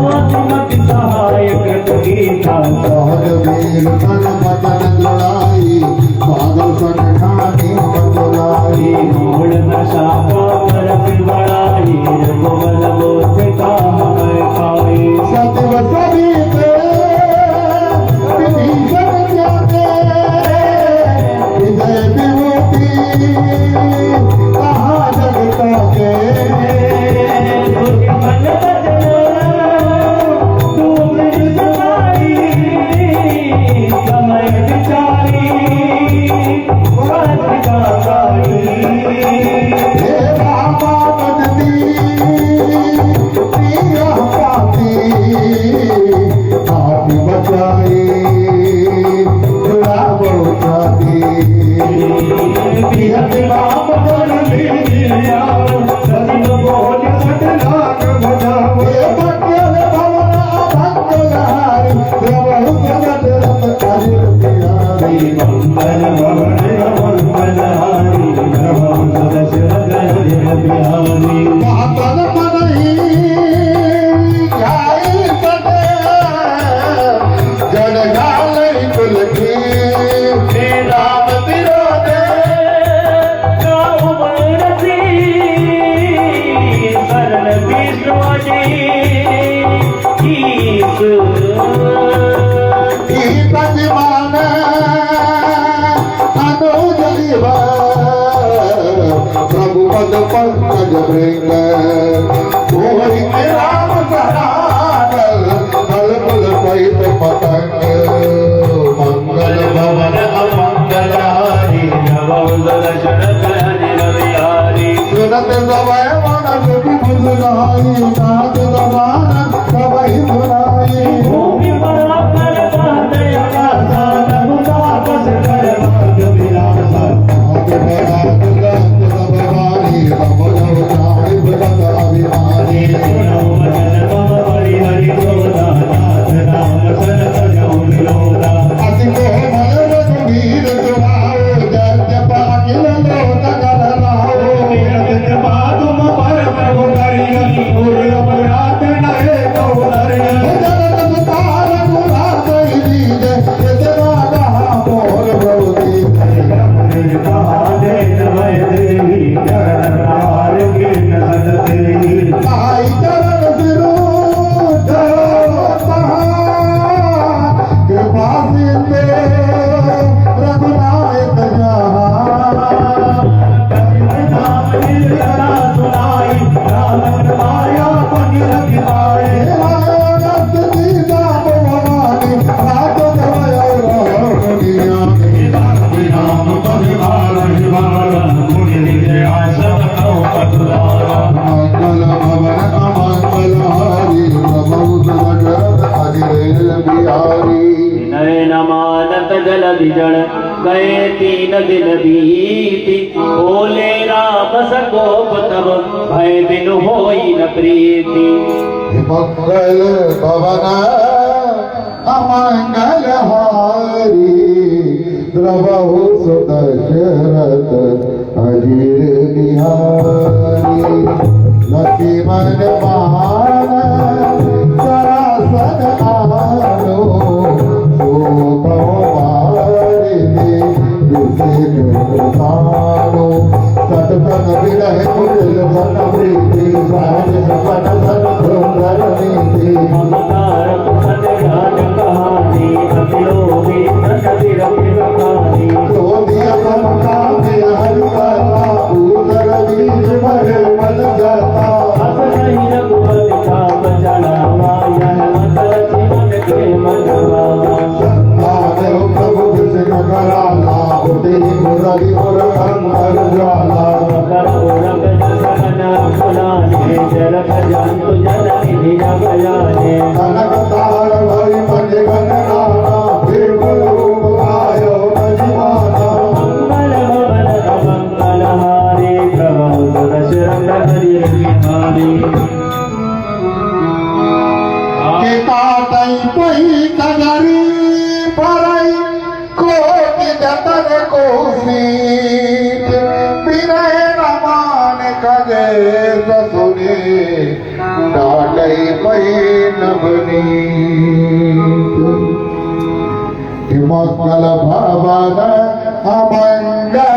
मति सहायक गीता सहज वीर तन बदन लड़ाई पागल सन ठानी बदलाई मूल नशा पावर बढ़ाई रघुवल बोध काम खाई सत्य सभी ते विभीषण जाते विजय विभूति कहा जगता के प्रभु पद पंकज भृंग कोई राम सहागल फल फल सहित पतंग मंगल भवन अमंगल हारी सुनत समय मन विभुल गाई नाथ दमान सभई सुनाई भूमि परापर पादय आसा रघुता बस कर भाग विलासा जल गए 3 दिन बीती बोले राम सकोप तब भय दिन होई न प्रीति मंगल भवन अमंगल हारी द्रवहु सुदशरथ अजीर बिहारी लक्ष्मण महान सरासन आलो सतन विरह कुल सन प्रीति सहज सपन सन सुंदर नीति ममतार कुशल ज्ञान कहानी अतिलोभी सत कहानी क्रोधी अपना हर कथा उदर बीज भर मन जाता अस नहीं रघुपति छाप चढ़ावा यह मत जीवन के मनवा प्रभु सिंह कराला उठे मुरली मुर अंबर ज्वाला जल जंतु जल निधि जगयाने कनक तार भरि मन गणना बिरबल रूप आयो नजीवाना मंगल भवन अमंगल हारी प्रभु दशरथ हरि बिहारी के काटई पही कगरी परई कोटि जतन कोसीत विनय रमान कजे ससुरे डाट पैन बनीत हिमकल भवन अमंगल